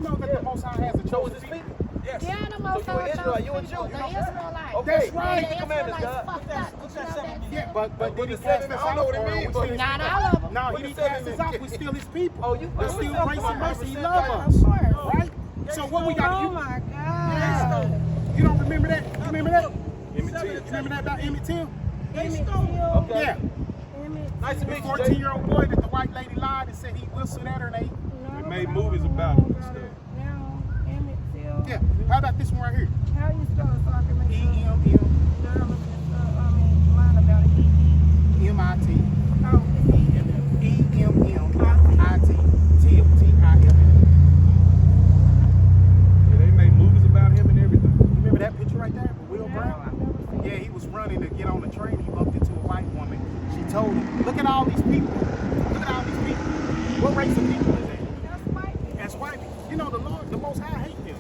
you know that the Most High has a chosen people? Yes. Yeah, the Most So you're High an Israelite. chose You're a people, Jew. the Israelites. Okay. That's right. Keep the commandments, God. Fucked up. What's that 7 mean? Yeah, but did he the cast seven- us I don't know out? what it Or means, we but- still his Not people? all of them. No, What he the didn't seven cast us mean? out. We still his people. Oh, you We're still still grace and mercy. He love Of us. course. Right? So what we got Oh to my do? God. You don't remember that? You remember that? Emmett Till. You remember that about Emmett Till? Emmett Till. Okay. Yeah. Emmett Nice to The meet you, 14-year-old boy that the white lady lied and said he whistled at her and they... No, made but I movies don't about know it and about stuff. it. Now, Emmett Till. Yeah. How about this one right here? How you spell it so I can make sure? E-M-M-M-I-T. Girl, look this up. I mean, line about it. Oh, it's E-M-M-I-T. Till. T-I-L. Yeah, they made movies about him and everything. You remember that picture right there with Will No, Brown? I've never seen Yeah, it. he was running to get on the train. He bumped into a white woman. She told him, look at all these people. Look at all these people. What race of people is that? That's white people. That's white people. You know, the Lord, the Most High hate them.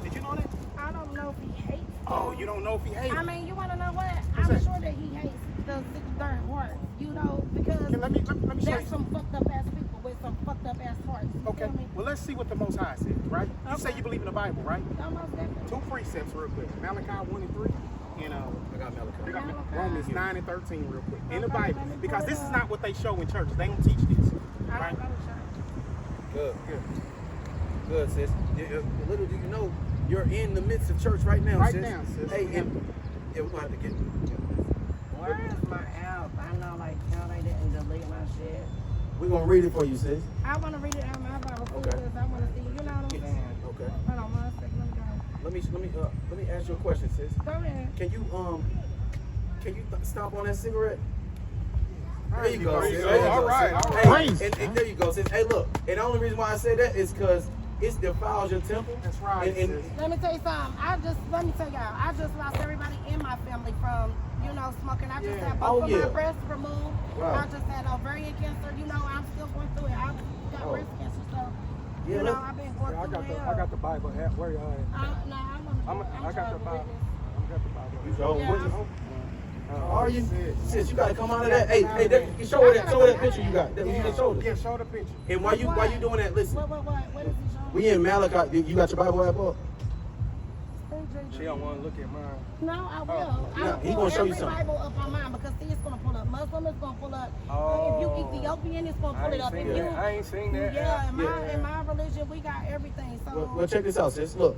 Did you know that? I don't know if he hates Oh, them. you don't know if he hates I them. mean, you want to know what? What's I'm that? sure that he hates the 6'3" heart. You know, because Let me show you. there's some fucked up ass people with some fucked up ass hearts. You Okay, feel me? well, let's see what the Most High says, right? You say Okay. you believe in the Bible, right? Almost definitely. 2 precepts real quick. Malachi 1 and 3. And I got Malachi. we got Malachi. Romans 9 and 13 real quick. In the Okay, Bible. let me Because pull it this is up. not what they show in church. They don't teach this. I Right? don't go to church. Good. Good. Good, sis. Little do you know, you're in the midst of church right now, Right sis. now, sis. Hey, yeah, we're going to have to get Where is my app? I know, like, how they didn't delete my shit. We're going to read it for you, sis. I want to read it out of my Bible Okay. because I want to see. You know what I'm saying? Okay. Hold on 1 second. Let me go. Let me ask you a question, sis. Go ahead. Can you stomp on that cigarette? There you go, There you sis. go. There you All go, right, sis. all Hey, right. and there you go, sis. Hey, look. And the only reason why I say that is because it defiles your temple. That's right, And sis. Let me tell you something. Let me tell y'all. I just lost everybody in my family from, smoking. I just Yeah. had Oh, both of yeah. my breasts removed. Right. I just had ovarian cancer. I'm still going through it. I got Oh. breast cancer, so Yeah, look. I've been going through hell. I got the Bible. Where you at? No, I'm I got the Bible. I got the Bible. You Jehovah's Yeah, Witness? Are you? Sis. Sis, you gotta come out of that. Hey, you show her that picture you got. You can show Yeah, her. show the picture. And while you doing that, listen. What is he showing? We in Malachi. You got your Bible app up? She don't want to look at mine. No, I will. Yeah, I'll he pull gonna show you every something. Bible up on mine because see, it's gonna pull up Muslim, it's gonna pull up. If Oh. you Ethiopian, it's gonna pull it up. If you, I ain't seen that. yeah, Yeah. in my religion, we got everything. So Well, check this out, sis. Look.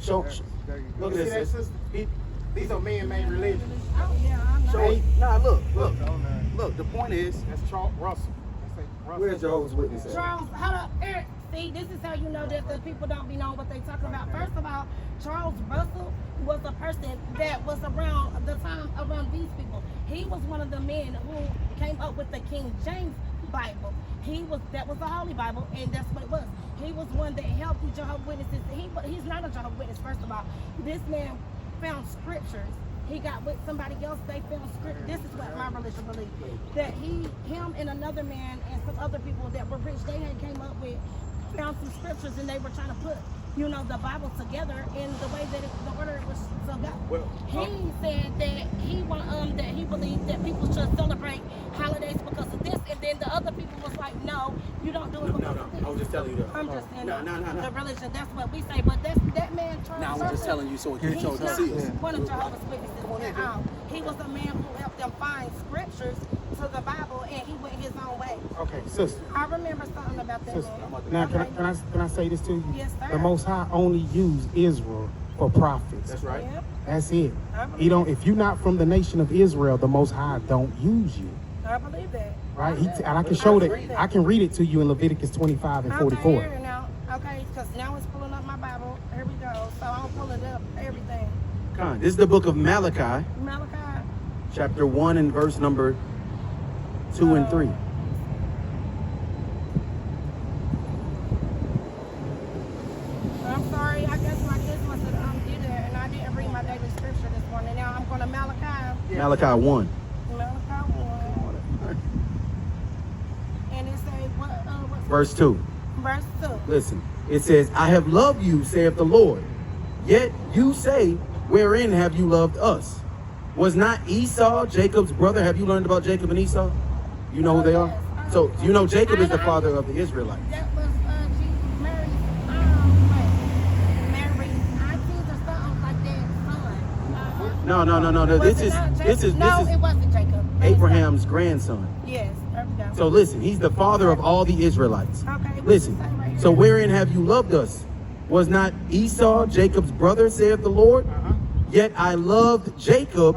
Show. There you go. Look at See this, that, sis. sister? These are man-made religions. Oh yeah, I know. Show. Nah, look. Oh, no. Look. The point is, That's Charles Russell. That's Russell. where's Jehovah's Witness at? Charles, hold up, Eric. See, this is how you know that the people don't be knowing what they talking about. First of all, Charles Russell was a person that was around the time around these people. He was one of the men who came up with the King James Bible. That was the Holy Bible, and that's what it was. He was one that helped the Jehovah's Witnesses. He's not a Jehovah's Witness, first of all. This man found scriptures. He got with somebody else, they found scripture. This is what my religion believes. That him and another man and some other people that were rich, they had came up with, found some scriptures and they were trying to put, the Bible together in the way that the order was so God. Well, He said that he believed that people should celebrate holidays because of this, and then the other people was like, no, you don't do it because of this. I was just telling you that. I'm just saying No. the religion, that's what we say, but that man Charles Now, I was just Russell, telling you so you he's told not to see us. one of Jehovah's Witnesses at all. He was a man who helped them find scriptures to the Bible, and he went his own way. Okay, sister. I remember something about that Sister. man. Now, Okay. can I say this to you? Yes, sir. The Most High only used Israel for prophets. That's right. Yep, That's it. I believe He don't. If you're not from the nation of Israel, the Most High don't use you. I believe that. Right? I And I can do. show believe that. I can read it to you in Leviticus 25 and 44. Okay, here now. Okay, because now it's pulling up my Bible. Here we go. So I'll pull it up, everything. Con, this is the book of Malachi, Malachi. chapter 1 and verse number 2 and 3. I'm sorry. I guess my kids must have did that, and I didn't read my daily scripture this morning. Now I'm going to Malachi. Malachi 1. Malachi 1. And it say what? Verse 2. Verse 2. Listen, it says, I have loved you, saith the Lord. Yet you say, wherein have you loved us? Was not Esau Jacob's brother? Have you learned about Jacob and Esau? You know who they are? So you know Jacob is the father of the Israelites. That was Jesus Mary's No. Was This it is not this is Jacob? No, this it is wasn't Jacob. Abraham's grandson. Yes, there we go. So listen, he's the father of all the Israelites. Okay, Listen. what's it say right here? So wherein have you loved us? Was not Esau Jacob's brother, saith the Lord? Yet I loved Jacob,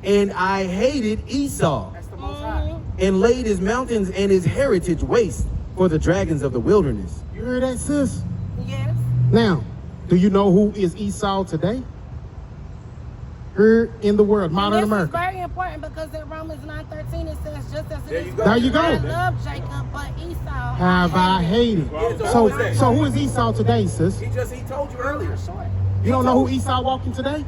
and I hated Esau, That's the Most High. and laid his mountains and his heritage waste for the dragons of the wilderness. You heard that, sis? Yes. Now, do you know who is Esau today? Here in the world, modern And this America. is very important because in Romans 9:13 it says, just as it There is you go. written, There you go. I love Jacob, but Esau Have I hated? So who is Esau today, sis? He told you earlier. Short. You don't know who Esau walking today?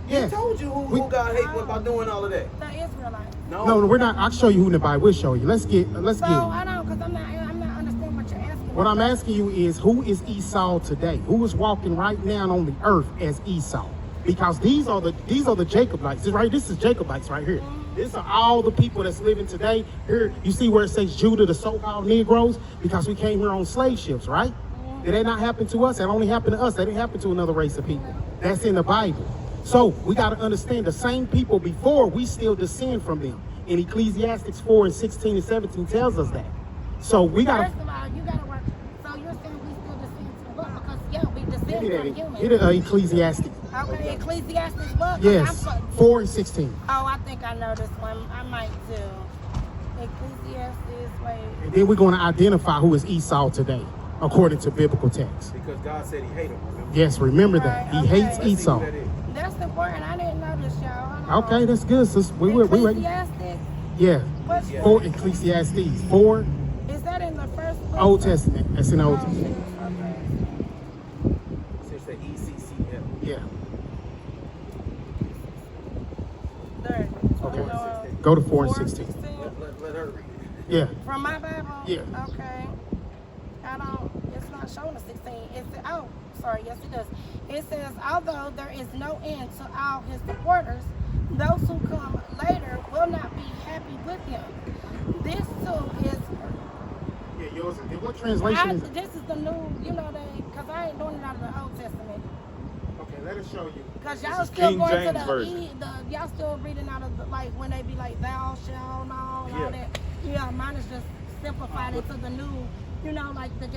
Yes. told you who God hates by doing all of that. The Israelites. No, we're not. I'll show you who in the Bible. We'll show you. Let's So get. I don't, because I'm not understanding what you're asking. What I'm asking you is, who is Esau today? Who is walking right now on the earth as Esau? Because these are the Jacobites. This is Jacobites right here. These are all the people that's living today. Here, you see where it says Judah, the so-called Negroes, because we came here on slave ships, right? Did that not happen to us? That only happened to us. That didn't happen to another race of people. That's in the Bible. So we got to understand the same people before, we still descend from them. And Ecclesiastes 4 and 16 and 17 tells us that. So we got First of all, you got to work. So you're saying we still descend from what? Because, yeah, we descend from humans. Get it, Ecclesiastes. Okay, Ecclesiastes what? Yes, 4 and 16. Oh, I think I know this one. I might too. Ecclesiastes, wait. And then we're going to identify who is Esau today, according to biblical text. Because God said he hated him. Remember? Yes, remember that. Right, He hates okay. Esau. That's important. I didn't know this, y'all. Okay, that's good, sis. We ready. Ecclesiastes? Yeah. What's 4 Ecclesiastes. 4 Is that in the first book? Old Testament. That's in the Old Oh, Testament. okay. It's the ECCL. Yeah. There. Okay. Go to 4 and 16. Let her read it. Yeah. From my Bible? Yeah. Okay. It's not showing the 16. Sorry, yes it does. It says, although there is no end to all his supporters, those who come later will not be happy with him. This too is, Yeah, yours. What translation is it? this is the new, because I ain't doing it out of the Old Testament. Okay, let us show you. Because y'all still King going James to Version. y'all still reading out of like when they be like thou shalt and all that. Yeah, mine is just simplified into the new, like the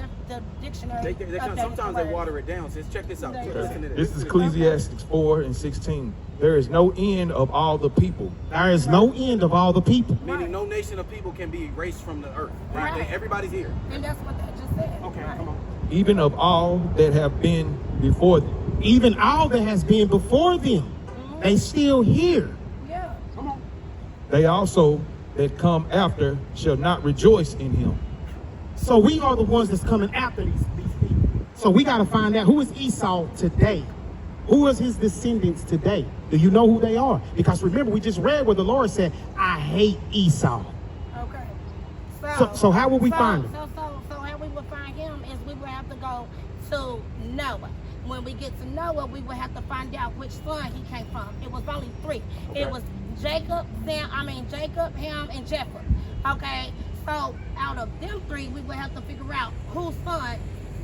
dictionary. Sometimes they water it down. Says, check this out. There you Listen to This is Ecclesiastes 4 and 16. There is no end of all the people. There is no end of all the people. Meaning no nation of people can be erased from the earth. Right. Everybody's here. And that's what that just said. Okay, Right. come on. Even of all that have been before them. Even all that has been before them, they still here. Yeah. Come on. They also that come after shall not rejoice in him. So we are the ones that's coming after these people. So we got to find out who is Esau today. Who is his descendants today? Do you know who they are? Because remember, we just read where the Lord said, I hate Esau. Okay. So how will we find him? So how we would find him is we would have to go to Noah. When we get to Noah, we would have to find out which son he came from. It was only 3. Okay. It was Jacob, Ham, and Japheth. Okay. So out of them 3, we would have to figure out whose son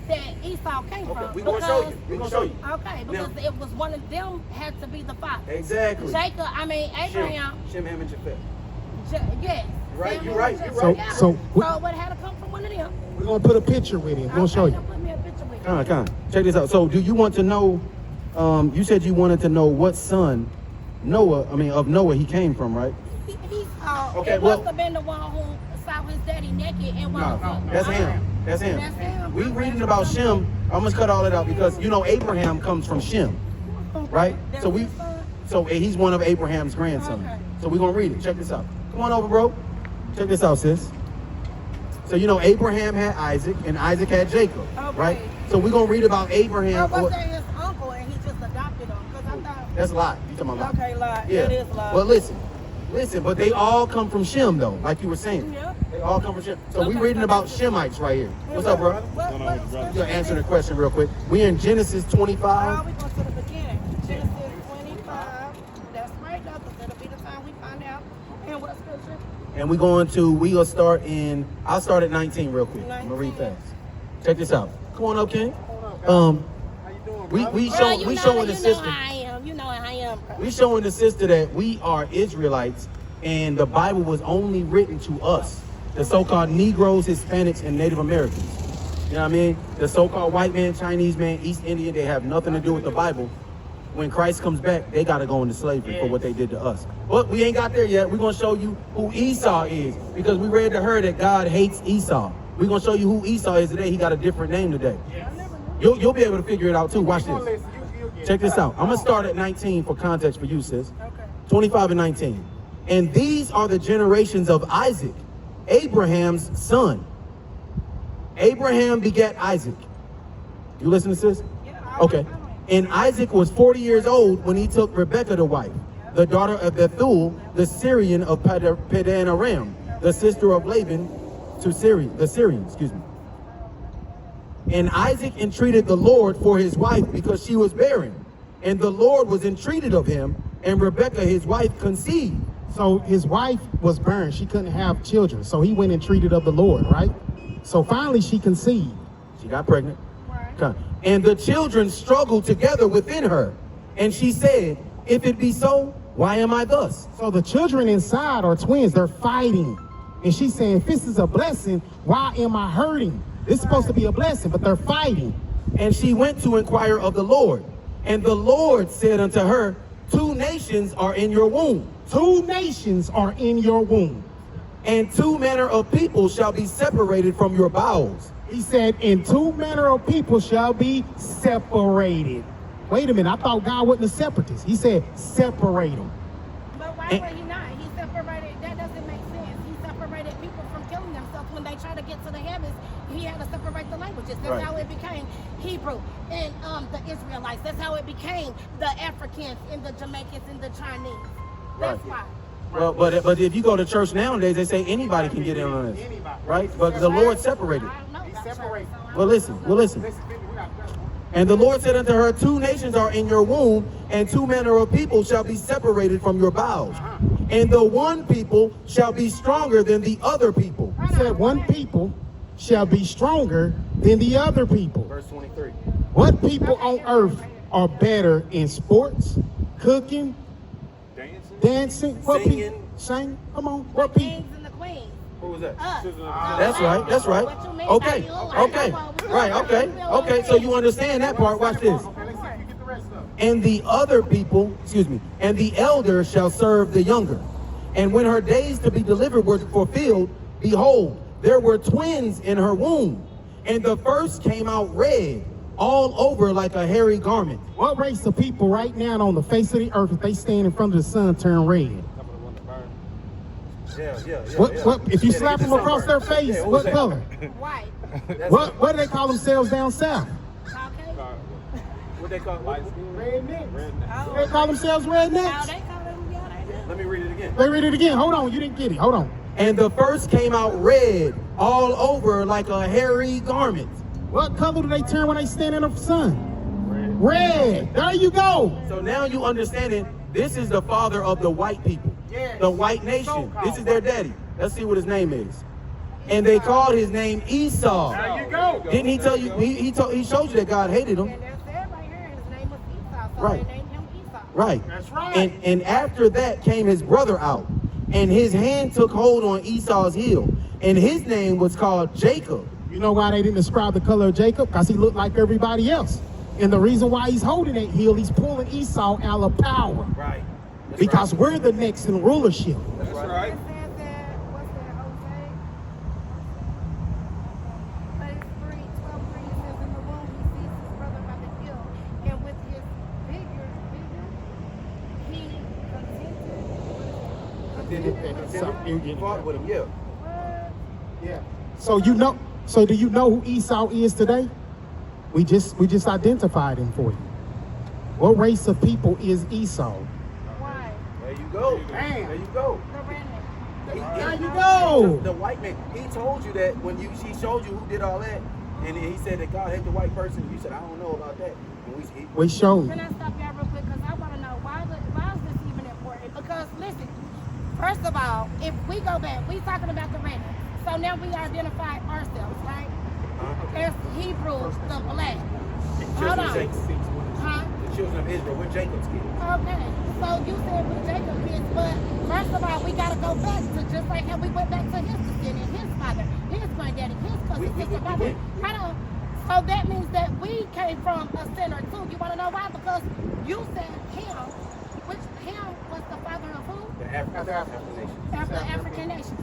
that Esau came from. We're going to show you. We're going to show you. Okay, because it was one of them had to be the father. Exactly. Abraham. Shem, Ham, and Japheth. Yes. Right, Sam, you're right, Ham, you're right. Japheth. So it would have had to come from one of them. we're going to put a picture with him. We'll show you. Put me a picture with Come on. Check this out. So do you want to know, you said you wanted to know what son of Noah he came from, right? Okay, it well- must have been the one who saw his daddy naked and was That's him. That's him. That's him. We reading about Shem. I'm gonna cut all that out because Abraham comes from Shem, right? That's So his son? he's one of Abraham's grandsons. Okay. So we're gonna read it. Check this out. Come on over, bro. Check this out, sis. So Abraham had Isaac and Isaac had Jacob, Okay. right? So we're gonna read about Or Abraham. was that his uncle and he just adopted him? Because I thought. That's a lie. You talking about lie? Okay, lie. Yeah. That is lie. Well, listen, but they all come from Shem, though, like you were saying. Yeah. They all come from Shem. So we Okay, reading so about that's- Shemites right here. What's up, bro? What You answer the question real quick. We in Genesis 25. we going to the beginning. Genesis 25. That's right, though, because it'll be the time we find out. And what scripture? And we'll start I'll start at 19 real quick. I'm gonna read fast. Check this out. Come on up, King. How you doing, We brother? we Bro, showing the you system. know how I am. You know how I am. We showing the sister that we are Israelites, and the Bible was only written to us, the so-called Negroes, Hispanics, and Native Americans. You know what I mean? The so-called white man, Chinese man, East Indian, they have nothing to do with the Bible. When Christ comes back, they got to go into slavery for what they did to us. But we ain't got there yet. We're going to show you who Esau is, because we read to her that God hates Esau. We're going to show you who Esau is today. He got a different name today. You'll be able to figure it out too. Watch this. Check this out. I'm going to start at 19 for context for you, sis. 25 and 19. And these are the generations of Isaac, Abraham's son. Abraham begat Isaac. You listen to this? Okay. And Isaac was 40 years old when he took Rebekah to wife, the daughter of Bethuel, the Syrian of Padan Aram, the sister of Laban to the Syrian, excuse me. And Isaac entreated the Lord for his wife because she was barren. And the Lord was entreated of him, and Rebekah his wife conceived. So his wife was barren. She couldn't have children. So he went and treated of the Lord, right? So finally she conceived. She got pregnant. Okay. And the children struggled together within her. And she said, if it be so, why am I thus? So the children inside are twins. They're fighting. And she's saying, if this is a blessing, why am I hurting? This is supposed to be a blessing, but they're fighting. And she went to inquire of the Lord. And the Lord said unto her, 2 nations are in your womb. 2 nations are in your womb. And 2 manner of people shall be separated from your bowels. He said, and 2 manner of people shall be separated. Wait a minute, I thought God wasn't a separatist. He said, separate them. But why would he not? He separated, that doesn't make sense. He separated people from killing themselves when they try to get to the heavens. He had to separate the languages. That's Right. how it became Hebrew and the Israelites. That's how it became the Africans and the Jamaicans and the Chinese. That's why. Well, but if you go to church nowadays, they say anybody can get in on this, right? But the Lord separated. I don't know about church, so I don't Well, listen. And the Lord said unto her, 2 nations are in your womb, and 2 manner of people shall be separated from your bowels. And the one people shall be stronger than the other people. He said, one people shall be stronger than the other people. Verse 23. What people on earth are better in sports, cooking, dancing, what Singing. people sing? Come on, The what people? kings and the queens. Who was that? Us. That's right. What you mean Okay, by you? Like, okay, come on, we right, gonna okay, build okay. on So it. you understand that part. Watch this. Okay, let's see if you get the rest of it. And the other people, and the elder shall serve the younger. And when her days to be delivered were fulfilled, behold, there were twins in her womb. And the first came out red, all over like a hairy garment. What race of people right now on the face of the earth, if they stand in front of the sun, turn red? Yeah. What if you slap them across their face, what color? White. What do they call themselves down south? Okay. What they call Rednecks. They call themselves How rednecks. they call them? Yeah, they do. Let me read it again. They read it again. Hold on, you didn't get it. Hold on. And the first came out red, all over like a hairy garment. What color do they turn when they stand in the sun? Red. There you go. So now you understand it. This is the father of the white people, the white nation. This is their daddy. Let's see what his name is. And they called his name Esau. There you go. Didn't he tell you? He showed you that God hated him. And that's it right here. His name was Esau. So Right. they named him Esau. Right. That's right. And after that came his brother out, and his hand took hold on Esau's heel, and his name was called Jacob. You know why they didn't describe the color of Jacob? Because he looked like everybody else. And the reason why he's holding that heel, he's pulling Esau out of power. Right. Because we're the next in rulership. That's right. It says that, what's that, Jose? Verse 3, 12:3, it says, in the womb he sees his brother by the heel, and with his vigor, he contented. Fought with him, yeah. What? Yeah. So do you know who Esau is today? We just identified him for you. What race of people is Esau? Why? There you go. Bam. There you go. The redneck. There you go. The white man. He told you that when he showed you who did all that, and he said that God hates the white person. You said, I don't know about that. And We showed Can you. I stop y'all real quick? Because I want to know why is this even important? Because listen, first of all, if we go back, we talking about the redneck. So now we identify ourselves, right? There's Hebrew, the black. Hold on. Huh? the children of Israel. We're Jacob's kids. Okay, so you said we Jacob kids, but first of all, we gotta go back to just like how we went back to his descendant, his father, his granddaddy, his cousin, his brother. I don't. So that means that we came from a sinner too. You wanna know why? Because you said him, which him was the father of who? The African nation. Of the African nation.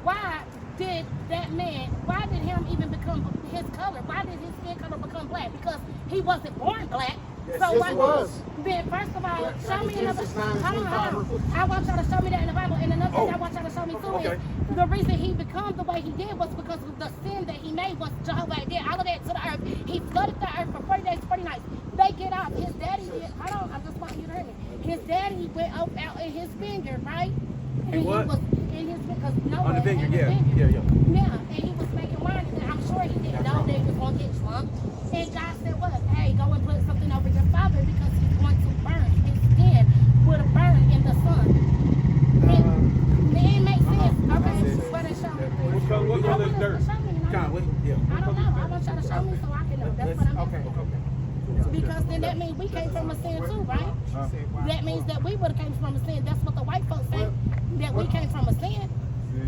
Why did that man? Why did him even become his color? Why did his skin color become black? Because he wasn't born black. Yes, So yes, why? he was. Then first of all, show me another. Genesis 9 and Hold on. 25. I want y'all to show me that in the Bible. And another thing I want y'all to show me too Okay. is the reason he became the way he did was because of the sin that he made. Was Jehovah did all of that to the earth. He flooded the earth for 40 days, 40 nights. They get out. His daddy did. Hold on. I just want you to hear me. His daddy went out in his vineyard, right? And he what? was in his because Noah On the vineyard, had a yeah. vineyard. Yeah. Yeah, and he was making wine, and I'm sure he didn't know that he was going to get drunk. And God said, what? Hey, go and put something over your father because he's going to burn. His skin would have burned in the sun. And it didn't make sense. Okay, what they show me, please. What color is dirt? Show me, and Con, what? Yeah. I don't know. I want y'all to show me so I can know. That's what I'm Okay. Because then that means we came from a sin too, right? That means that we would have came from a sin. That's what the white folks say. That we came from a sin.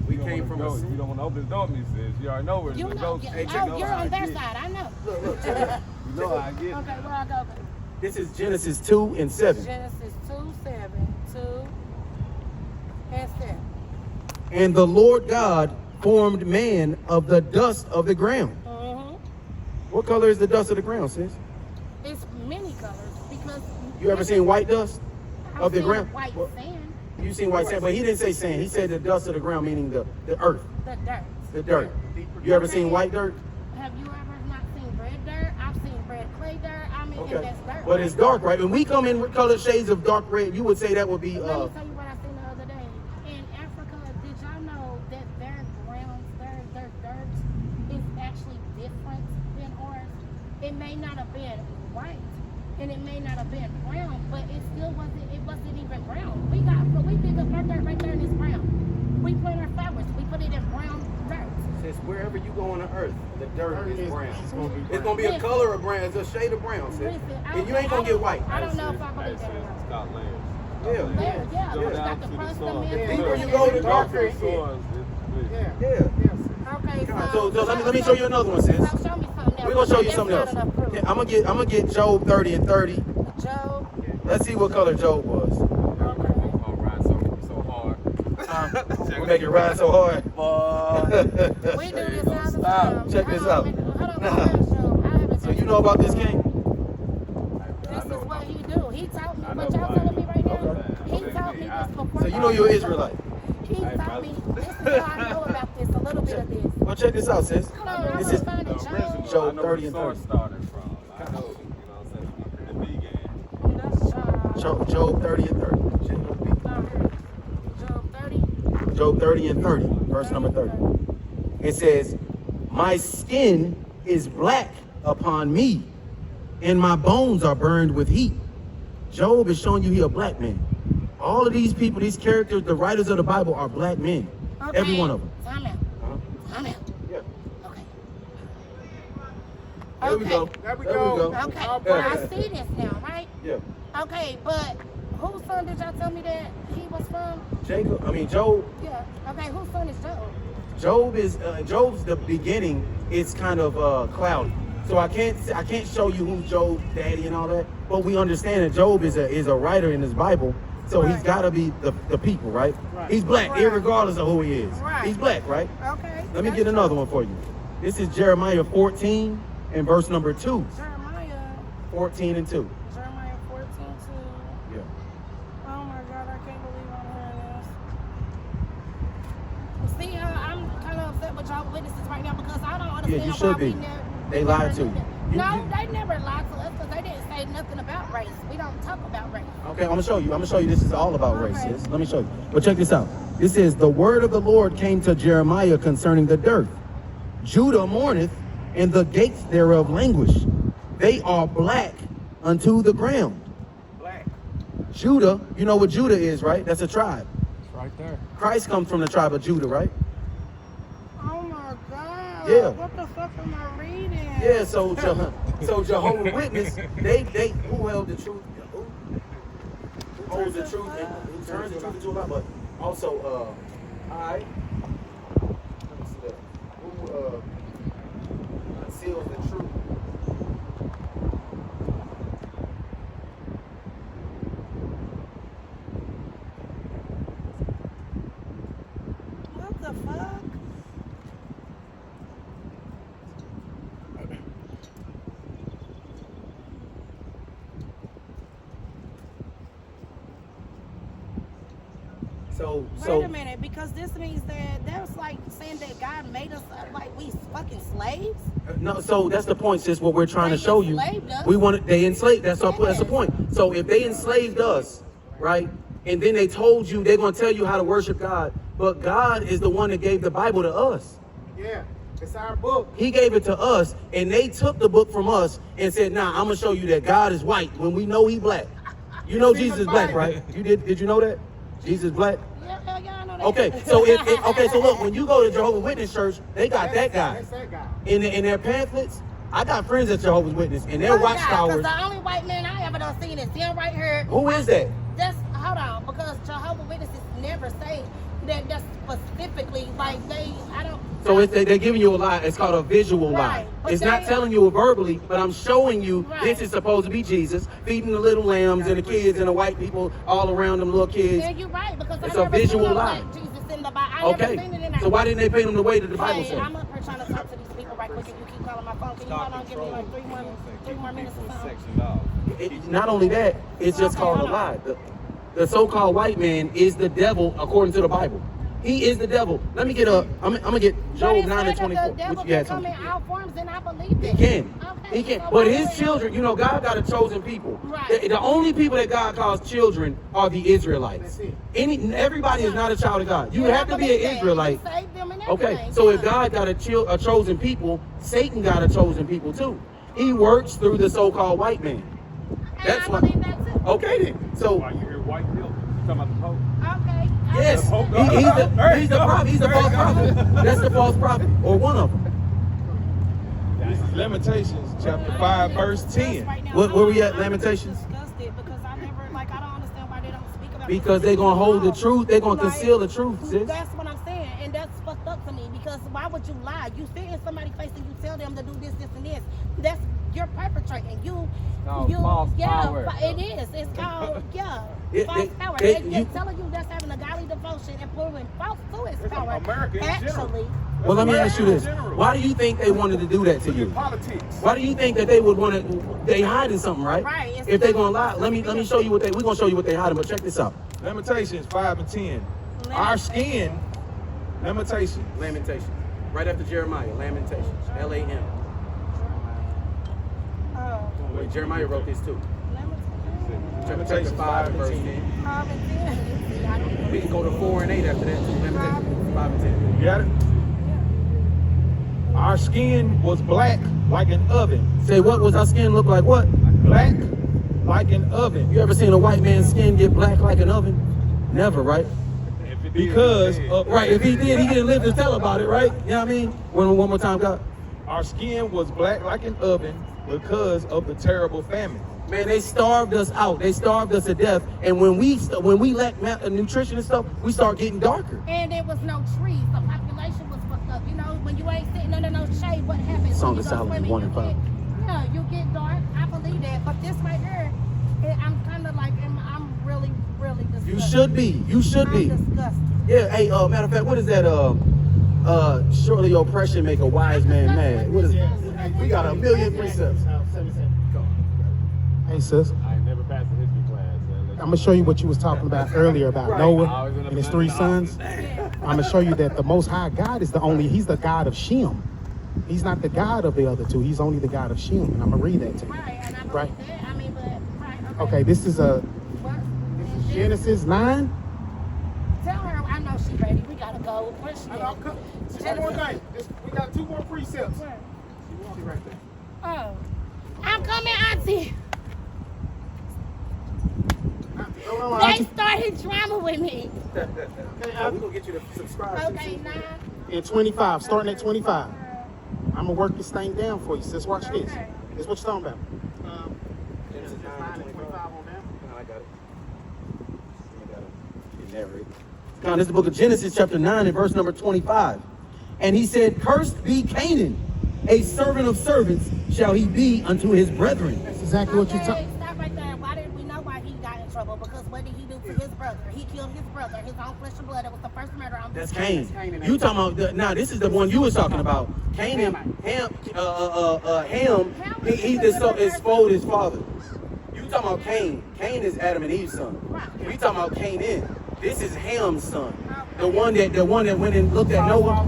We came from a- You don't want to open the door, me, sis. You already know where You the know, door. oh, you're on their side. I know. Look, check it out. You know how I get. Okay, where I go? This is Genesis 2 and 7. Genesis 2:7, 2 and 7. And the Lord God formed man of the dust of the ground. What color is the dust of the ground, sis? It's many colors because You ever seen white dust I've of the seen ground? white Well, sand, you seen white sand, but he didn't say sand. He said the dust of the ground, meaning the earth, the dirt. the dirt. You ever seen white dirt? Have you ever not seen red dirt? I've seen red clay dirt. I mean, and that's dirt. But it's dark, right? When we come in with colored shades of dark red, you would say that would be Let me tell you what I seen the other day. In Africa, did y'all know that their grounds, their dirt is actually different than ours? It may not have been white and it may not have been brown, but it still wasn't even brown. We dig up our dirt right there and it's brown. We plant our flowers, we put it in brown dirt. Says wherever you go on the earth, the dirt is brown. It's brown. gonna be a color of brown. It's a shade of brown, sis. Listen, And you ain't gonna get white. I don't know if I believe that or not. Stop layers. Yeah. There, yeah, Go but you down got to to the crunch soil. them in. The deeper you go, the darker it Soil gets. is Yeah. Yeah. Okay, So let me show you another one, sis. So show me something else. We're gonna show you That's something not else. enough proof. Yeah, I'm gonna get Job 30 and 30. Job. Let's see what color Job was. gonna ride so hard. We'll make it ride so hard. We do this all the time. Check this out. Hold on, I haven't So you know about this king? This is what he do. He taught me what y'all telling me right now. He taught me this before. So you know you're an Israelite. He taught me. This is why I know about this. A little bit of this. Well, check this out, sis. Hold on, I'm This gonna is find it. Job Job. 30 and 30. started from. I know, you know what I'm saying? The big game. That's Job 30 and 30. Job 30. Job 30 and 30, verse number 30. It says, my skin is black upon me, and my bones are burned with heat. Job is showing you he a black man. All of these people, these characters, the writers of the Bible are black men. Okay. Every one of them. Time out. Uh-huh. Time out. Yeah. Okay. There we go. There we There go. Okay. All Well, I black. see this now, right? Yeah. Okay, but whose son did y'all tell me that he was from? Job. Yeah. Okay, whose son is Job? Job's the beginning. It's kind of cloudy, so I can't show you who's Job's daddy and all that. But we understand that Job is a writer in his Bible, so he's got to be the people, right? He's black, Right. irregardless of who he is. Right. He's black, right? Okay. Let me that's get another true. one for you. This is Jeremiah 14 and verse number 2. Jeremiah 14 and 2. Jeremiah 14:2. Yeah. Oh my God, I can't believe I'm hearing this. See how I'm kind of upset with y'all witnesses right now because I don't understand you why should we be. never. They we lied never to do you. that. You- No, you- they never lied to us because they didn't say nothing about race. We don't talk about race. Okay, I'm gonna show you. This is all about Okay. race, sis. Let me show you. But check this out. This says, the word of the Lord came to Jeremiah concerning the dirt. Judah mourneth, and the gates thereof languish. They are black unto the ground. Black. Judah, you know what Judah is, right? That's a tribe. It's right there. Christ comes from the tribe of Judah, right? Oh my God. Yeah. What the fuck am I reading? Yeah, so So Jehovah's Witness, they who held the truth? Who holds the truth and who turns the truth into a lie? But also, let me see that. Who conceals the truth? What the fuck? Wait a minute, because this means that's like saying that God made us like we fucking slaves. No, so that's the point, sis. What we're trying to They show you, enslaved us. they enslaved. That's the Yes. point. So if they enslaved us, right, and then they told you they're gonna tell you how to worship God, but God is the one that gave the Bible to us. Yeah, it's our book. He gave it to us, and they took the book from us and said, "Nah, I'm gonna show you that God is white when we know He black." You know Jesus is black, right? You did you know that? Jesus is black. Yeah, I know that. Okay, so look, when you go to Jehovah's Witness church, they got that guy That's that guy. in their pamphlets. I got friends at Jehovah's Witness, and their watchtowers. Because the only white man I ever done seen is him right here. Who is that? That's hold on, because Jehovah's Witnesses never say that that's specifically like I don't. So they're giving you a lie. It's called a visual lie. Right, but It's not they- telling you verbally, but I'm showing you Right. this is supposed to be Jesus feeding the little lambs and the kids and the white people all around them little kids. Yeah, you're right, because It's I a never visual seen no lie. black Jesus in the Bible. I never Okay, seen it in there. so why didn't they paint them the way that the Bible Hey, said? I'm up here trying to talk to these people right quick. If you keep calling my phone, can you hold on, give me like three more minutes or something? Section off. Not only that, it's just Okay, called a hold lie. on. The so-called white man is the devil according to the Bible. He is the devil. Let me get I'm gonna get Job 9 and 24. The devil Which you had can come something. in all forms, and I believe He it. can. Okay, He can. so But why his would- children, you know, God got a chosen people. Right. The only people that God calls children are the Israelites. That's it. Everybody is not a child of God. You Yeah, have I to be believe an that. Israelite. He saved them and Okay, everything. so if Yeah. God got a chosen people, Satan got a chosen people too. He works through the so-called white man. And That's I why. believe that too. Okay then. So Why you hear white milk? You talking about the Pope? Okay. yes, Oh, he's the prophet. He's the false prophet. That's the false prophet, or one of them. This is Lamentations chapter 5 verse 10. Where we at, Lamentations? I'm disgusted because I don't understand why they don't speak about Because they're gonna hold the truth. They're gonna conceal the truth, sis. That's what I'm saying, and that's fucked up to me. Because why would you lie? You sit in somebody's face and you tell them to do this, this, and this. That's you're perpetrating. False power. It is. It's called false power. they're They're telling you that's having a godly devotion and proving false to its power. America in general. Actually, Well, let me ask you this: In general. why do you think they wanted to do that to you? Politics. Why do you think that they would want to? They hiding something, right? Right, it's If they not- gonna lie, let me show you what we're gonna show you what they hiding. But check this out: Lamentations 5 and 10. Our skin, Lamentations. Lamentations, right after Jeremiah. Lamentations, Lam. oh, Wait, Jeremiah wrote this too. Chapter Lamentations 5 and verse 10. We can go to 4 and 8 after that too. Lamentations 5 and 10. You got it? Our skin was black like an oven. Say, what was our skin look like? What? Black like an oven. You ever seen a white man's skin get black like an oven? Never, right? If it Because did, of Right. If he did, he didn't live to tell about it, right? You know what I mean? One more time, God. our skin was black like an oven because of the terrible famine. Man, they starved us out. They starved us to death. And when we lack nutrition and stuff, we start getting darker. and there was no trees. The population was fucked up. You know, when you ain't sitting under no shade, what happens? Song When of you go Solomon, swimming, 1 and 5. You get dark. I believe that. But this right here, I'm kind of like, I'm really, really disgusted. You should be. You should be. I'm disgusted. Yeah. Hey. Matter of fact, what is that? Surely oppression make a wise man mad. What is? We got a million precepts. Hey, sis. I ain't never passed a history class. I'm gonna show you what you was talking about earlier about Right. Noah and his 3 sons. I'm gonna show you that the Most High God is he's the God of Shem. He's not the God of the other two. He's only the God of Shem. And I'm gonna read that to you. Right, and I believe Right. that. I mean, but right, Okay, this is What? Genesis 9. Tell her I know she ready. We gotta go. Where's she? One more thing. We got 2 more precepts. Where? She right there. Oh, I'm coming, Auntie. Hold on, They Auntie. started drama with me. Okay, We're gonna get you to subscribe. Okay, 9. In 25, starting at 25. I'm gonna work this thing down for you, sis. Watch this. That's what you're talking about. Genesis 9:25 on them. I got it. Now, this is the book of Genesis, chapter 9, and verse number 25. And he said, "Cursed be Canaan, a servant of servants shall he be unto his brethren." That's exactly what you're Okay, talking. stop right there. Why did we know why he got in trouble? Because what did he do to his brother? He killed his brother, his own flesh and blood. It was the first murder on That's this Cain. Cain. You talking about? Now, this is the one you was talking about. Cain and Ham. He exposed his father. You talking about Cain? Cain is Adam and Eve's son. We talking about Canaan. This is Ham's son. The one that went and looked at Noah.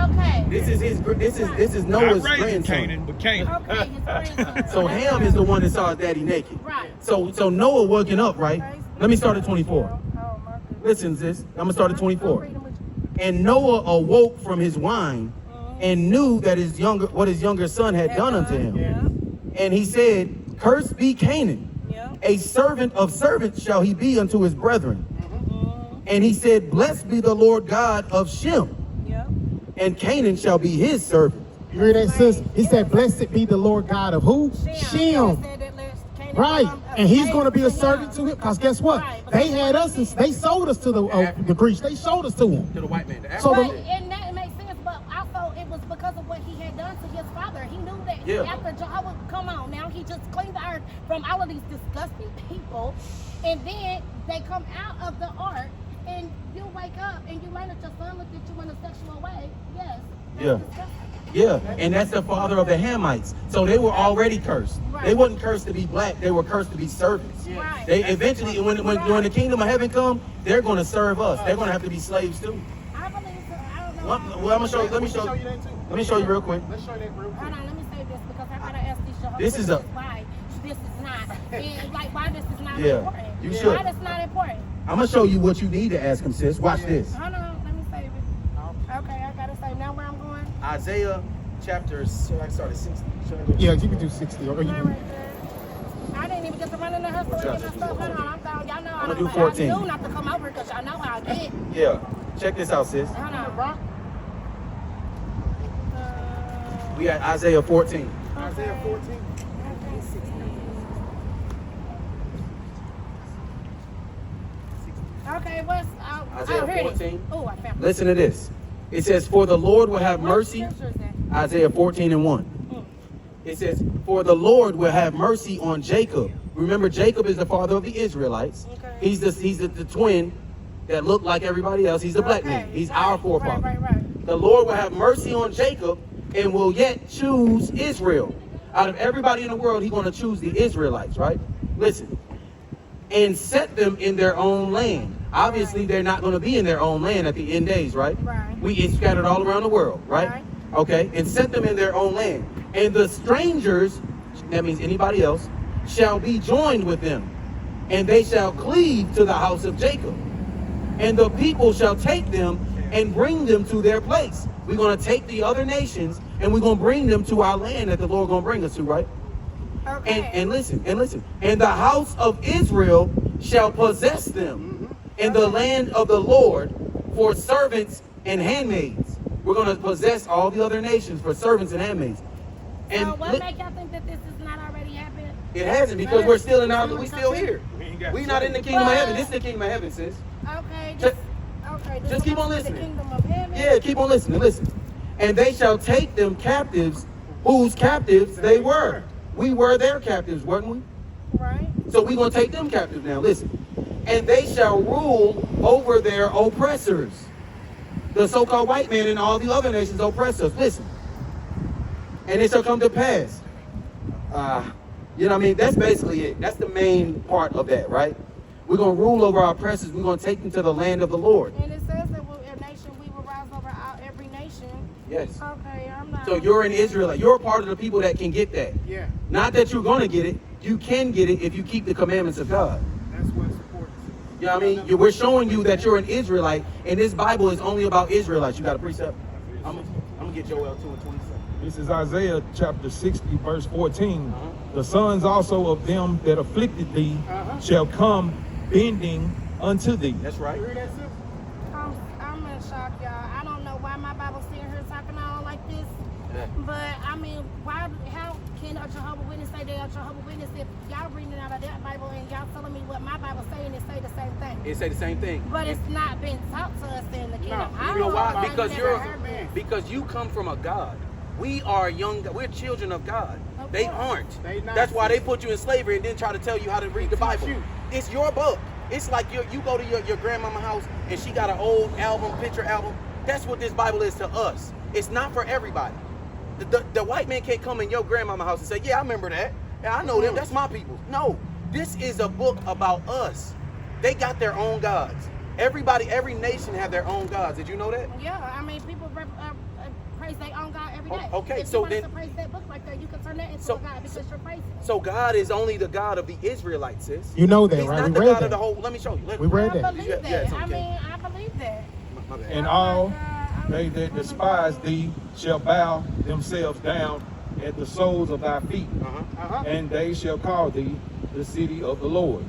Okay. This is Noah's I raised grandson. Canaan, but Canaan. Okay, his grandson. So Ham is the one that saw his daddy naked. Right. So Noah waking up, right? Let me start at 24. Oh, my goodness. Listen, sis. I'm gonna start at 24. I'm reading with you. And Noah awoke from his wine and knew that what his younger son had done unto him. Yeah. And he said, "Cursed be Canaan, Yeah. a servant of servants shall he be unto his brethren." And he said, "Blessed be the Lord God of Shem, Yeah. and Canaan shall be his servant." You hear that, sis? He said, "Blessed be the Lord God of who? Shem." Right, and he's going to be a servant to him. Because guess what? They had us, and they sold us to the Greeks. They sold us to him. To the white man. So Right, the, and that makes sense, but also it was because of what he had done to his father. He knew that Yeah. after Jehovah, come on, now he just cleaned the earth from all of these disgusting people, and then they come out of the ark, and you wake up and you learn that your son looked at you in a sexual way. Yes. That's Yeah. disgusting. Yeah, and that's the father of the Hamites. So they were already cursed. Right. They wasn't cursed to be black. They were cursed to be servants. Right. They eventually, when the kingdom of heaven come, they're going to serve us. They're going to have to be slaves too. I believe so. I don't know. Well, I'm gonna show you. Let me show you. that too. Let me show you real quick. Let's show you that real Hold quick. on, let me say this because I gotta ask these Jehovah's This is Witnesses why this is not, and like why this is not Yeah, important. you Why should. this not important? I'm gonna show you what you need to ask him, sis. Watch this. Hold on, let me save it. Okay, I gotta save. Now where I'm going? Isaiah chapter. So I started 60. yeah, you can do 60. Or you Right can, there. I didn't even get to run in the hustle and get my stuff. Hold on, I'm sorry. Y'all know I'm gonna I do don't 14. I knew not to come over because y'all know how I get. Yeah. Check this out, sis. Hold on. We got Isaiah 14. Isaiah 14. Okay, what's Isaiah here it is. 14. Oh, I found it. Listen to this. It says, "For the Lord will have What mercy." scripture is that? Isaiah 14 and 1. It says, "For the Lord will have mercy on Jacob." Remember, Jacob is the father of the Israelites. Okay. He's the twin that looked like everybody else. He's the black man. He's our forefather. Right. The Lord will have mercy on Jacob and will yet choose Israel. Out of everybody in the world, he's going to choose the Israelites, right? Listen. "And set them in their own land." Obviously, they're not going to be in their own land at the end days, right? Right. It's scattered all around the world, right? Right. Okay. "And set them in their own land. And the strangers," that means anybody else, "shall be joined with them. And they shall cleave to the house of Jacob. And the people shall take them and bring them to their place." We're going to take the other nations and we're going to bring them to our land that the Lord going to bring us to, right? Okay. And listen. "And the house of Israel shall possess them in the land of the Lord for servants and handmaids." We're going to possess all the other nations for servants and handmaids. So And what li- make y'all think that this is not already happened? it hasn't, because we're still we still here. We ain't got We're not in the kingdom of heaven. This is the kingdom of heaven, sis. Okay. Just- This just keep on belongs to listening. The kingdom of heaven. Yeah, keep on listening. Listen. "And they shall take them captives, whose captives they were." We were their captives, weren't we? Right. So we're going to take them captive now. Listen. "And they shall rule over their oppressors." The so-called white man and all the other nations oppress us. Listen. "And it shall come to pass." You know what I mean? That's basically it. That's the main part of that, right? We're going to rule over our oppressors. We're going to take them to the land of the Lord. And it says that a nation we will rise over every nation. Yes. Okay, I'm not. So you're an Israelite. You're a part of the people that can get that. Yeah, Not that you're going to get it. You can get it if you keep the commandments of God. that's what's important. You know what I mean? We're showing you that you're an Israelite, and this Bible is only about Israelites. You got a precept? I'm going to get Joel 2 and 27. This is Isaiah chapter 60, verse 14. "The sons also of them that afflicted thee shall come bending unto thee." That's right. You hear that, sis? I'm in shock, y'all. I don't know why my Bible's sitting here talking all like this. But I mean, why? How can a Jehovah Witness say they are Jehovah Witness if y'all reading out of that Bible and y'all telling me what my Bible's saying, it say the same thing. It say the same thing. But it's not been taught to us in the kingdom. I You know don't why? I've Because you come from a God. We are we're children of God. Of They course. aren't. They not. That's why they put you in slavery and then try to tell you how to read the Bible. It's your book. It's like you go to your grandmama's house and she got an old album, picture album. That's what this Bible is to us. It's not for everybody. The white man can't come in your grandmama's house and say, yeah, I remember that. Yeah, I know them. That's my people. No, this is a book about us. They got their own gods. Everybody, every nation have their own gods. Did you know that? Yeah, I mean, people praise their own God every day. Okay, if so you wanted then- to praise that book like that, you can turn that into So- a God because you're praising. So God is only the God of the Israelites, sis. You know that, He's right? not We the read God of that. the whole. Let me show you. We read I that. believe Yeah, that. it's I okay. mean, I believe that. My bad. And all they that despise thee shall bow themselves down at the soles of thy feet, and they shall call thee the city of the Lord.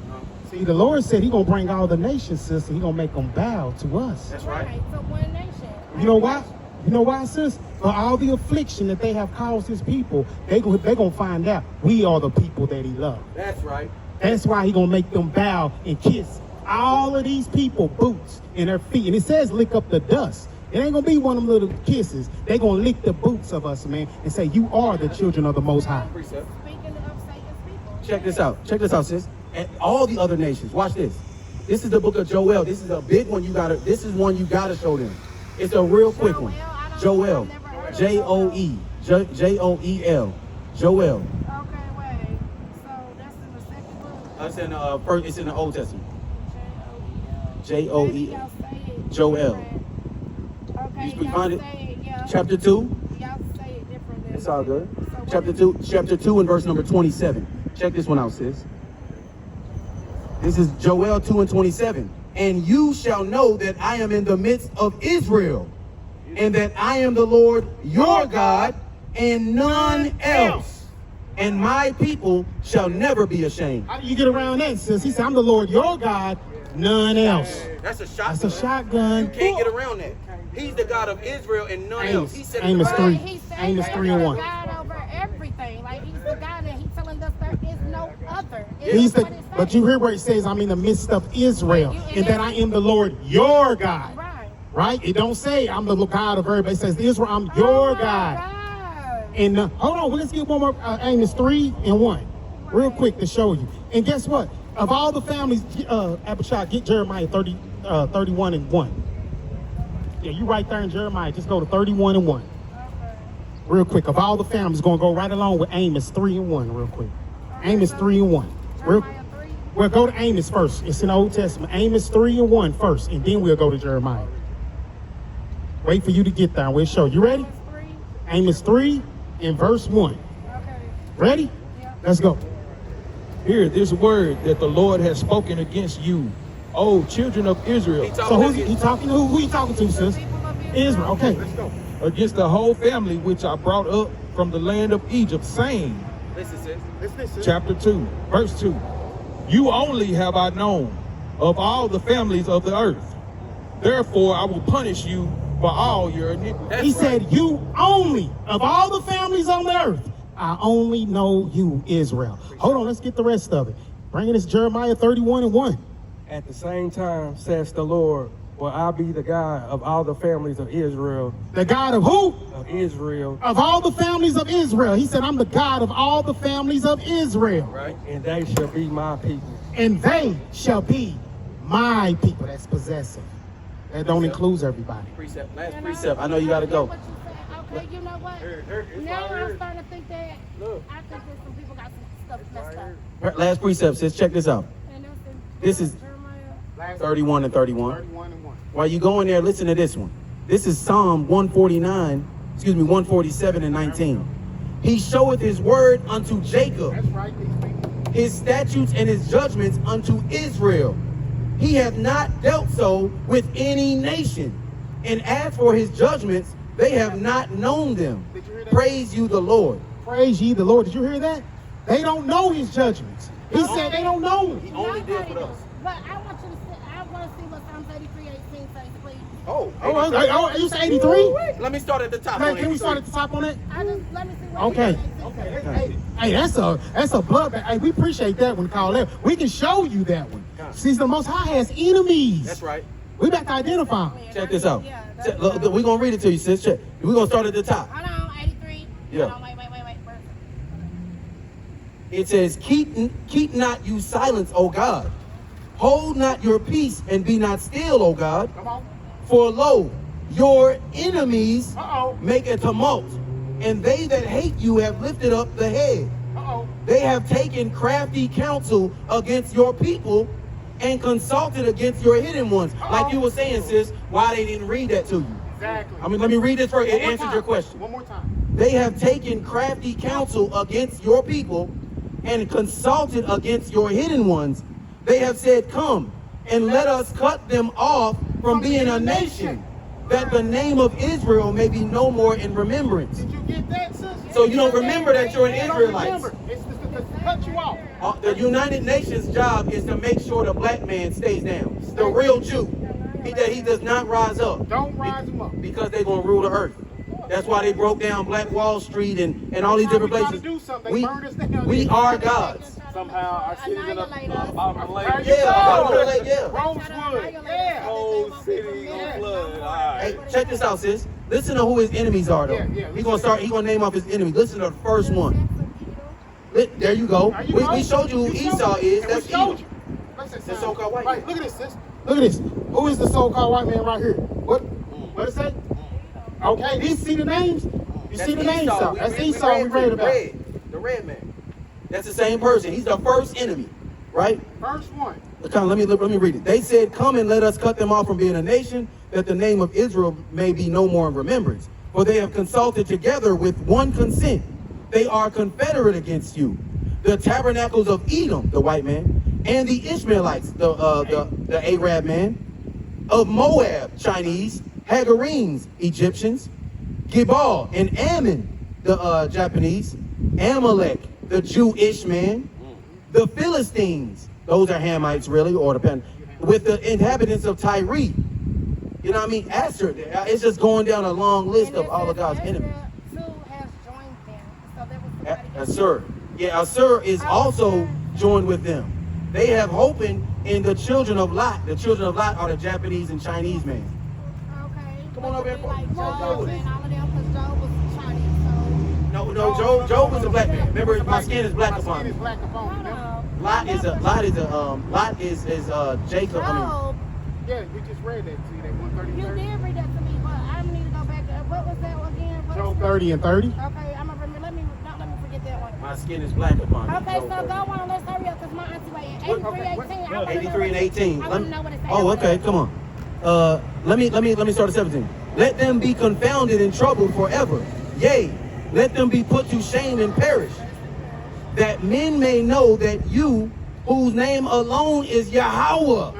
See, the Lord said He gonna bring all the nations, sis, and He gonna make them bow to us. That's right. So one nation. You know why? You know why, sis? For all the affliction that they have caused His people, they gonna find out we are the people that He loves. That's right. That's why He gonna make them bow and kiss all of these people boots in their feet. And it says lick up the dust. It ain't gonna be one of them little kisses. They gonna lick the boots of us, man, and say you are the children of the Most High. Precept. Speaking of Satan's people. Check this out. Check this out, sis. And all the other nations. Watch this. This is the book of Joel. This is a big one. This is one you gotta show them. It's a real quick one. Joel. J-O-E. J-O-E-L. Joel. Okay, wait. So that's in the second book. It's in first. It's in the Old Testament. J-O-E-L. J-O-E. Maybe y'all say it Joel. different. Okay, We y'all find it. say it, yeah. Chapter 2. Y'all say it different. It's all good. So what Chapter is 2. Chapter 2 and verse number 27. Check this one out, sis. This is Joel 2 and 27. And you shall know that I am in the midst of Israel, and that I am the Lord your God, and none else. And my people shall never be ashamed. How do you get around that, sis? He said, I'm the Lord your God, none else. That's a shotgun. That's a shotgun. You can't get around that. He's the God of Israel and none else. He said Amos it But 3. he said Amos he's 3 and the 1. God over everything. Like he's the God and he's telling us there is no other. He's the, but you hear where it says, I'm in the midst of Israel, and that I am the Lord your God. Right. Right? It don't say I'm the God of everybody. It says Israel, I'm your God. And hold on, well, let's get one more. Amos 3 and 1, real quick to show you. And guess what? Of all the families, Abishai, get Jeremiah 31 and 1. Yeah, you right there in Jeremiah. Just go to 31 and 1. Real quick. Of all the families, going to go right along with Amos 3 and 1, real quick. Amos 3 and 1. Jeremiah 3. We'll go to Amos first. It's in the Old Testament. Amos 3 and 1 first, and then we'll go to Jeremiah. Wait for you to get there, and we'll show you. Ready? Amos 3. Amos 3 and verse 1. Okay. Ready? Yeah. Let's go. Hear this word that the Lord has spoken against you, O children of Israel, So who's he talking to? Who he talking to, sis? People of Israel. Okay, let's go. against the whole family which I brought up from the land of Egypt, saying, Listen, sis. Listen. chapter 2, verse 2, you only have I known of all the families of the earth. Therefore I will punish you for all your iniquities. That's He right. said, you only, of all the families on the earth, I only know you, Israel. Hold on, let's get the rest of it. Bringing us Jeremiah 31 and 1. At the same time, says the Lord, will I be the God of all the families of Israel, The God of who? of Israel, Of all the families of Israel. He said, I'm the God of all the families of Israel. Right. and they shall be my people. And they shall be my people. That's possessive. That don't include everybody. Precept. Last And precept. I know you got to go. What you said. Okay, you know what? Now I'm starting to think that I think that some people got some stuff messed up. Last precept, sis. Check this out. And that's in This is Jeremiah. 31 and 31. 31 and 1. While you go in there, listen to this one. This is Psalm 147 and 19. He showeth his word unto Jacob, That's right, these people. his statutes and his judgments unto Israel. He hath not dealt so with any nation. And as for his judgments, they have not known them. Did you hear that? Praise you the Lord. Praise ye the Lord. Did you hear that? They don't know his judgments. He said they don't know him. He only did with us. But I want you to sit. I want want to see what Psalms 83:18 says, please. Oh, You say 83? let me start at the top. Man, on can we 83. start at the top on that? Let me see what Okay. 83:18 says. Hey, that's a blood. Hey, we appreciate that one, call that. We can show you that one. See, the Most High has enemies. That's right. We back to identify them. Check this out. Yeah, Look, we're going to read it to you, sis. Check. We're going to start at the top. Hold on, 83. Yeah. Hold on, wait. First. It says, keep not you silence, O God. Hold not your peace and be not still, O God. Come on. For lo, your enemies Uh-oh. make a tumult, and they that hate you have lifted up the head. Uh-oh. They have taken crafty counsel against your people and consulted against your hidden ones. Like you were saying, sis, why they didn't read that to you. Exactly. I mean, let me read this first. It One more answers time. your question. One more time. They have taken crafty counsel against your people and consulted against your hidden ones. They have said, come and let us cut them off from being a nation, that the name of Israel may be no more in remembrance. Did you get that, sis? So you don't remember that you're an You don't Israelite. remember. It's to cut you off. The United Nations job is to make sure the black man stays down. The real Jew. He does not rise up. Don't rise him up. Because they're going to rule the earth. That's why they broke down Black Wall Street and all these different We gotta places. do something. They burned us down. We are gods. Somehow our city's in Annihilate a us. bottom of the lake. There you Yeah, go. bottom of the lake, yeah. Rosewood. Yeah. Whole city gonna flood. All right. Hey, check this out, sis. Listen to who his enemies are, though. Yeah, He gonna name off his enemies. Listen to the first one. There you go. There you We go. showed you who We Esau showed you. is. And we That's showed Edom. you. Listen, The so-called white right, man. look at this, sis. Look at this. Who is the so-called white man right here? What it say? Okay, these see the names? You see the names, Esau. so that's Esau we read about. The red man. That's the same person. He's the first enemy, right? First one. Let me read it. They said, come and let us cut them off from being a nation, that the name of Israel may be no more in remembrance. For they have consulted together with one consent. They are confederate against you. The tabernacles of Edom, the white man, and the Ishmaelites, the Arab man, of Moab, Chinese, Hagarenes, Egyptians, Gibal and Ammon, the Japanese, Amalek, the Jewish man, the Philistines, those are Hamites really, or the with the inhabitants of Tyre. You know what I mean? Asher, it's just going down a long list of all of God's enemies. Too has joined them. So there was somebody else. Assur. Yeah, Assur is also joined with them. They have hoping in the children of Lot. The children of Lot are the Japanese and Chinese man. Okay. Come on over here. Like Come on Job over and here. all of them, because Job was Chinese. So Job is a black man. Remember, my skin is black My upon skin me. is black upon hold me. on. Lot is Jacob. I mean, Job, Yeah, we just read that to you, that you 130. did read that to me, but I need to go back. What was that again? What Job was 30 and 30. that? Okay, I'm gonna remember. Let me forget that one. my skin is black upon me. Okay, Job so 30. go on. Let's hurry up, because my auntie waiting. Okay, 83:18. I wanna know 83 and what it- 18. I want to know what it says. Oh, okay, come on. Let me start at 17. Let them be confounded and troubled forever. Yea, let them be put to shame and perish. That men may know that you, whose name alone is Yahweh.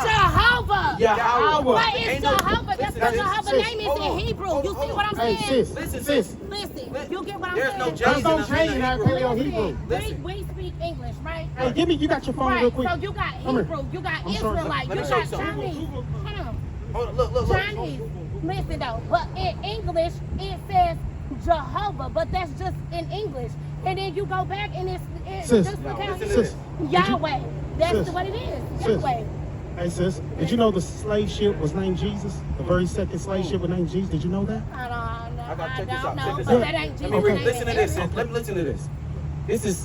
Jehovah. Yahweh. What is Ain't no- Jehovah? That's listen, what sis, Jehovah's sis, name is hold in on. Hebrew. Hold You on, see hold what on. I'm Hey, saying? sis, Listen, sis. Listen, you get what I'm There's saying? no J's There's no in J's in that Hebrew. Paleo Hebrew. Listen. We speak English, right? Hey, you got your phone real Right, quick. so you got Come here. Hebrew, you got I'm sorry. Israelite, Let you me show you got something. Chinese. Hold on. Hold on, look. Chinese. Listen though, but in English it says Jehovah, but that's just in English. And then you go back and it's Sis, just look how sis, Yahweh. That's sis, what it is. sis. Yahweh. Hey, sis, did you know the slave ship was named Jesus? The very second slave ship was named Jesus. Did you know that? I I gotta check this don't out. know, Check this but out. that ain't Let me Jesus' read. name Listen to in this. English. Let me listen to this. This is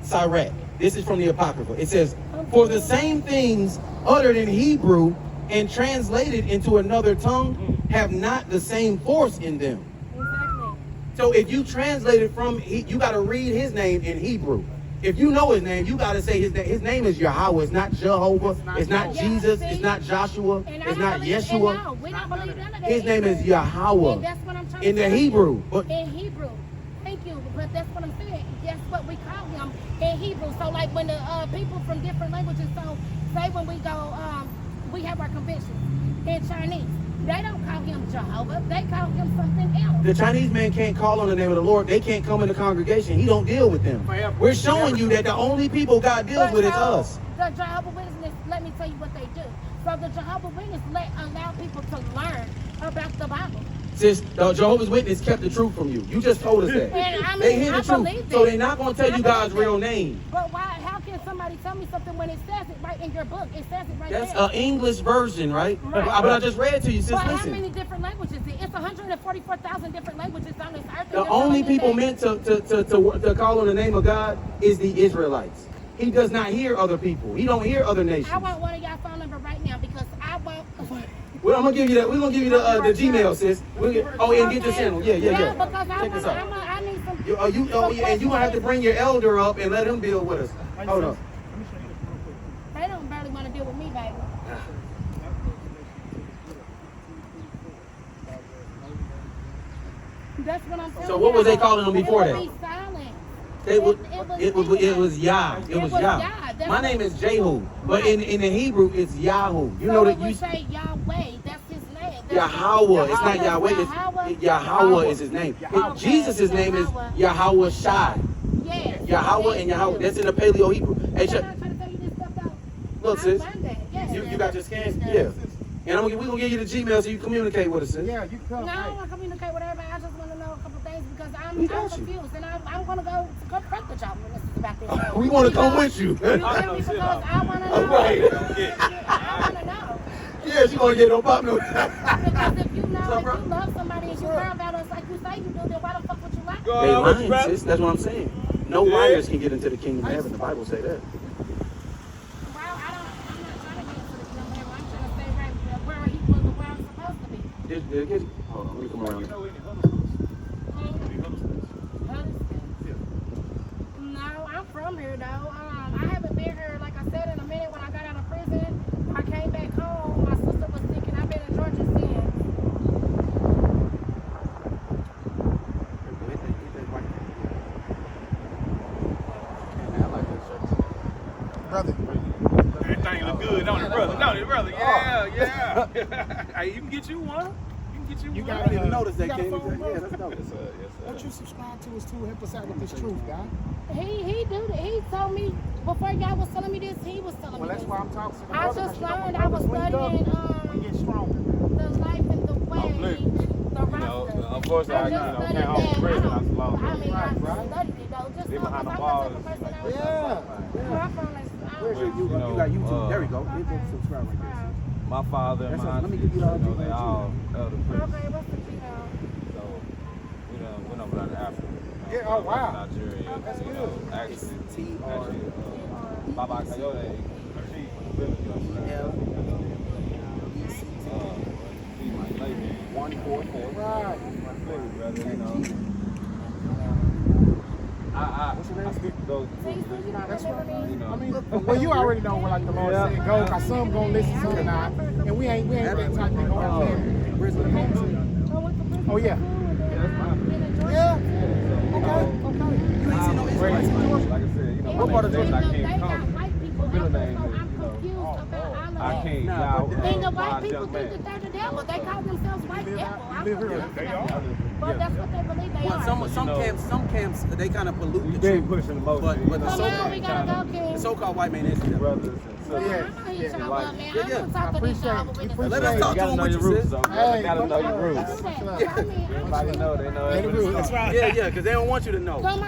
Sirach. This is from the Apocrypha. It says, "For the same things uttered in Hebrew and translated into another tongue have not the same force in them." Exactly. So if you translate it from, you got to read his name in Hebrew. If you know his name, you got to say his name. His name is Yahweh. It's not Jehovah. It's not Yeah, Jesus. see? It's not Joshua. And I It's don't not believe, Yeshua. and no, we don't believe none of that. His name is either. Yahweh. And that's what I'm trying In to the tell you. Hebrew. But In Hebrew. Thank you. But that's what I'm saying. That's what we call him in Hebrew. So like when the people from different languages, so say when we go, we have our conventions in Chinese. They don't call him Jehovah. They call him something else. the Chinese man can't call on the name of the Lord. They can't come in the congregation. He don't deal with them. Forever. We're showing you that the only people God deals But with is so, us. The Jehovah's Witnesses, let me tell you what they do. So the Jehovah Witness allow people to learn about the Bible. Sis, the Jehovah's Witness kept the truth from you. You just told us that. And I mean, They hear the I truth. believe So that. they're not going to tell I you God's believe real that. name. But why? How can somebody tell me something when it says it right in your book? It says it right That's there. an English version, right? Right. But I just read to you, sis. But how Listen. many different languages? It's 144,000 different languages on this earth. The only people meant to call on the name of God is the Israelites. He does not hear other people. He don't hear other nations. I want one of y'all phone number right now because I want. Well, I'm gonna give you that. We're gonna give you the Gmail, sis. And get this channel. Yeah. Because Check this out. I need some. And you gonna have to bring your elder up and let him build with us. Hold on. They don't barely want to deal with me, baby. That's what I'm saying. So what was they calling them before that? It would be silent. It was Yah. It was Yah. My name is Jehu, but in the Hebrew it's Yahoo. You know that you you say Yahweh. That's his name. Yahweh. It's not Yahweh. It's Yahweh is his name. Jesus' name is Yahweh Shai. Yes. Yahweh and Yahweh. That's in the Paleo Hebrew. Hey, I'm not trying to tell you this stuff though. look, sis. Yes. You got your scan? Yeah. And we're gonna give you the Gmail so you communicate with us, sis. Yeah, you come. No, I don't want to communicate with everybody. I just want to know a couple things because I'm We got you. confused and I'm going to go confront the job witnesses about this. We want to come with you. You feel me? Because I want to know. All right. I want to know. Yeah, she gonna get no pop no. Because if you know So, if bro- you love somebody and you care about us like you say you do, then why the fuck would you lie? They lying, sis. That's what I'm saying. No liars can get into the kingdom of heaven. The Bible say that. Well, I'm not trying to get into the kingdom of heaven. I'm trying to stay right where he was, where I'm supposed to be. Hold on, let me come around. No, I'm from here though. I haven't been here, like I said, in a minute. When I got out of prison, I came back home. My sister was sick, and I've been in Georgia since. Brother. Everything look good, don't it, brother? Don't it, brother? Yeah. Hey, you can get you one. You one. got to notice that got a came. phone, bro? Yeah, let's go. Yes, sir. What you subscribe to is to help us out with this truth, guy. He told me before y'all was telling me this. He was telling Well, me that's this. why I'm talking to the I brother, just 'cause you know, learned. when I was brothers link up, studying we get stronger. the life and the way, the roster. Unfortunately, I came home from prison not too long ago. I mean, I Right. studied it though. Just Be so behind the I'm bars, the type of person I was. Yeah. My phone is. Where's your, you got YouTube? There we go. Hit the subscribe right there. My father and That's my all. Let me auntie, give you the other they Gmail, all elder priests. Okay, what's the Gmail? So we done went over to Africa. Yeah, oh, wow. Nigeria. That's you good. know, actually, T.O.R. Baba Coyote, chief of the village, you know what I'm saying? He's my lady. 144. Right. Brother, you know. I speak to those See, you don't That's remember right. me? you know. I mean, well, you already know what like the Lord Yeah. said, go, cause some gonna listen, some not, and we ain't that type of go out there. Where's the I went to prison Oh, yeah. for school and then I've been in Georgia. Yeah. Okay. You ain't seen no Israelites in Georgia? Like I said, you know, It my was part of they the got I can't come. white people Middle out there, name so is, I'm you know, confused about all of I that. can't Nah, y'all, but And the white blind people young think man. that they're the devil. They call themselves white devil. I'm live here. confused They about that. But that's what they believe they Well, are. some camps they kind of pollute We the been truth. pushing the motion. But the So now we gotta go, the King. so-called white man is the devil. brothers and Well, sisters. Yeah. I'm gonna hit y'all like- up, man. Yeah, I'm yeah. gonna talk to these Appreciate y'all it. with Appreciate Let us it. talk You to gotta him know with your you, roots, sis. though. Hey, You gotta know your I roots. do that. I mean, Everybody know, they know. That's right. Yeah, because they don't want you to know. Come